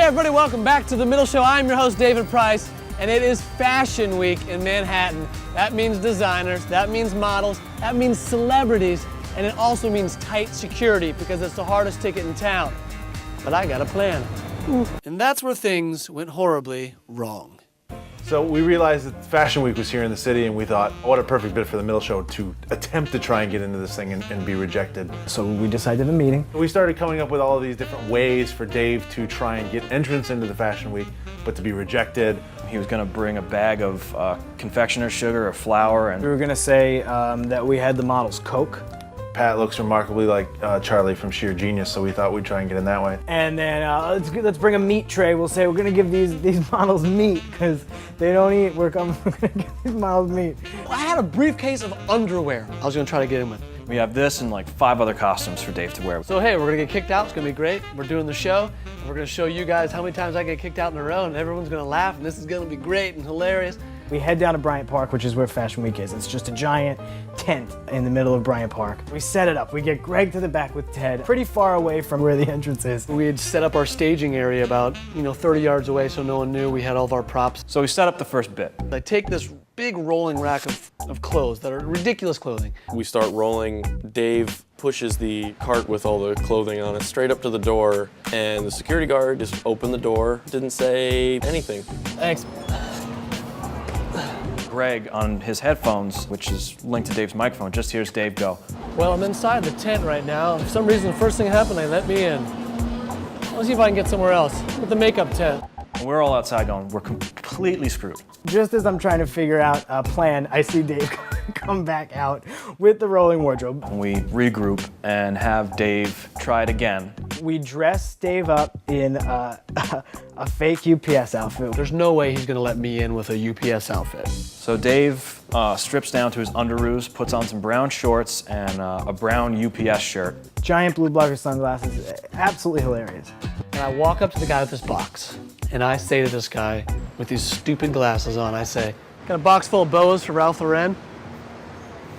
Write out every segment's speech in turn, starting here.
everybody, welcome back to The Middle Show. I'm your host, David Price, and it is Fashion Week in Manhattan. That means designers, that means models, that means celebrities, and it also means tight security because it's the hardest ticket in town. But I got a plan. And that's where things went horribly wrong. So we realized that Fashion Week was here in the city, and we thought, what a perfect bit for the Middle Show to attempt to try and get into this thing and be rejected. So we decided a meeting. We started coming up with all of these different ways for Dave to try and get entrance into the Fashion Week, but to be rejected. He was going to bring a bag of confectioner's sugar or flour. And We were gonna say that we had the models Coke. Pat looks remarkably like Charlie from Sheer Genius, so we thought we'd try and get in that way. And then let's bring a meat tray. We'll say we're gonna give these models meat because they don't eat. We're gonna give these models meat. I had a briefcase of underwear I was gonna try to get in with. we have this and like 5 other costumes for Dave to wear. So hey, we're gonna get kicked out, it's gonna be great. We're doing the show, and we're gonna show you guys how many times I get kicked out in a row, and everyone's gonna laugh, and this is gonna be great and hilarious. We head down to Bryant Park, which is where Fashion Week is. It's just a giant tent in the middle of Bryant Park. We set it up. We get Greg to the back with Ted, pretty far away from where the entrance is. We had set up our staging area about, 30 yards away so no one knew. We had all of our props. So we set up the first bit. I take this big rolling rack of clothes that are ridiculous clothing. We start rolling. Dave pushes the cart with all the clothing on it straight up to the door, and the security guard just opened the door, didn't say anything. Thanks. Greg, on his headphones, which is linked to Dave's microphone, just hears Dave go, Well, I'm inside the tent right now. For some reason, the first thing that happened, they let me in. Let's see if I can get somewhere else. With the makeup tent. and we're all outside going, we're completely screwed. Just as I'm trying to figure out a plan, I see Dave come back out with the rolling wardrobe. We regroup and have Dave try it again. We dress Dave up in a fake UPS outfit. There's no way he's gonna let me in with a UPS outfit. So Dave strips down to his underoos, puts on some brown shorts and a brown UPS shirt. Giant blue blocker sunglasses, absolutely hilarious. And I walk up to the guy with this box, and I say to this guy with these stupid glasses on, I say, got a box full of boas for Ralph Lauren?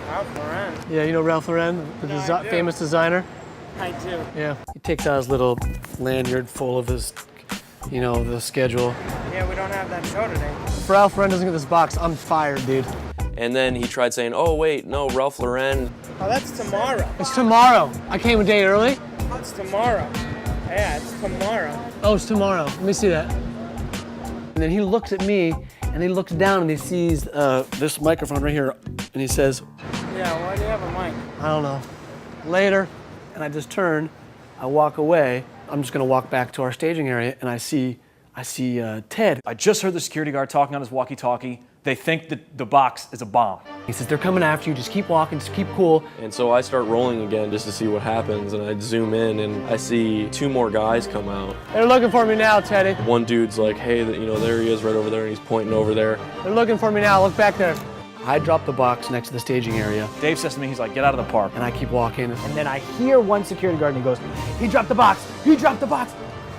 Ralph Lauren? Yeah, you know Ralph Lauren, the I do. famous designer? I do. Yeah. He takes out his little lanyard full of his, the schedule. Yeah, we don't have that show today. If Ralph Lauren doesn't get this box, I'm fired, dude. And then he tried saying, oh wait, no, Ralph Lauren. Oh, that's tomorrow. It's tomorrow. I came a day early. It's tomorrow. Yeah, it's tomorrow. Oh, it's tomorrow. Let me see that. And then he looks at me, and he looks down, and he sees this microphone right here, and he says, Yeah, why do you have a mic? I don't know. Later, and I just turn, I walk away. I'm just gonna walk back to our staging area, and I see Ted. I just heard the security guard talking on his walkie-talkie. They think that the box is a bomb. He says, they're coming after you, just keep walking, just keep cool. And so I start rolling again just to see what happens, and I zoom in and I see 2 more guys come out. They're looking for me now, Teddy. One dude's like, hey, there he is right over there, and he's pointing over there. They're looking for me now, look back there. I drop the box next to the staging area, Dave says to me, he's like, get out of the park. and I keep walking. And then I hear one security guard and he goes, he dropped the box, he dropped the box.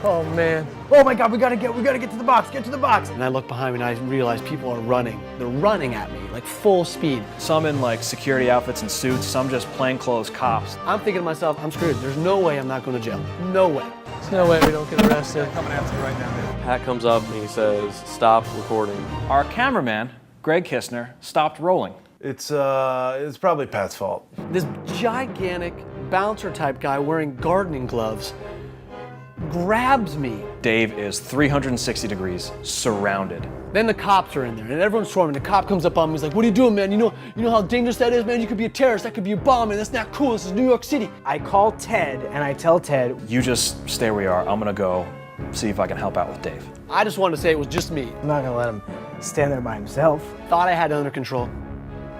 Oh man. Oh my God, we gotta get to the box, get to the box. And I look behind me and I realize people are running. They're running at me, like full speed. Some in like security outfits and suits, some just plainclothes cops. I'm thinking to myself, I'm screwed. There's no way I'm not going to jail. No way. There's no way we don't get arrested. Pat comes up and he says, stop recording. Our cameraman, Greg Kistner, stopped rolling. It's probably Pat's fault. This gigantic bouncer type guy wearing gardening gloves grabs me. Dave is 360 degrees surrounded. Then the cops are in there and everyone's swarming. The cop comes up on me, he's like, what are you doing, man? You know how dangerous that is, man? You could be a terrorist, that could be a bomb, man. That's not cool, this is New York City. I call Ted and I tell Ted, You just stay where you are. I'm gonna go see if I can help out with Dave. I just wanted to say it was just me. I'm not gonna let him stand there by himself. Thought I had it under control.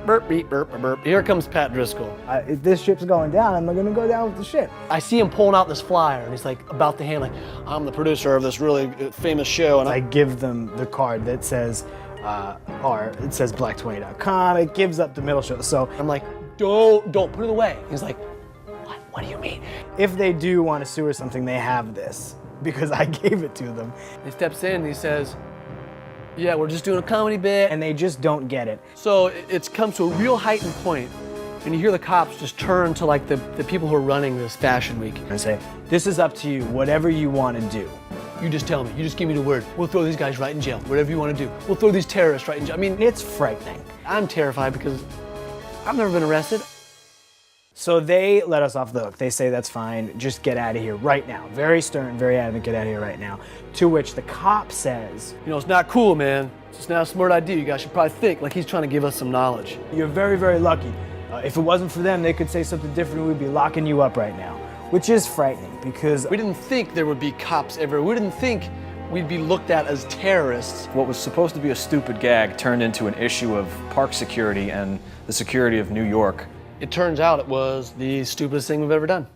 Burp, beep, burp, burp. Here comes Pat Driscoll. If this ship's going down, I'm gonna go down with the ship. I see him pulling out this flyer, and he's like about to hand, like, I'm the producer of this really famous show. And I give them the card that says, it says black20.com. It gives up the Middle Show. So I'm like, don't put it away. He's like, what do you mean? if they do want to sue or something, they have this because I gave it to them. He steps in and he says, yeah, we're just doing a comedy bit. And they just don't get it. So it comes to a real heightened point, and you hear the cops just turn to like the people who are running this fashion week. And say, this is up to you, whatever you want to do. You just tell me. You just give me the word. We'll throw these guys right in jail. Whatever you want to do. We'll throw these terrorists right in jail. I mean, It's frightening. I'm terrified because I've never been arrested. So they let us off the hook. They say that's fine, just get out of here right now. Very stern, very adamant, get out of here right now. To which the cop says, You know, it's not cool, man. It's not a smart idea. You guys should probably think like he's trying to give us some knowledge. you're very, very lucky. If it wasn't for them, they could say something different. We'd be locking you up right now, which is frightening because We didn't think there would be cops everywhere. We didn't think we'd be looked at as terrorists. What was supposed to be a stupid gag turned into an issue of park security and the security of New York. It turns out it was the stupidest thing we've ever done.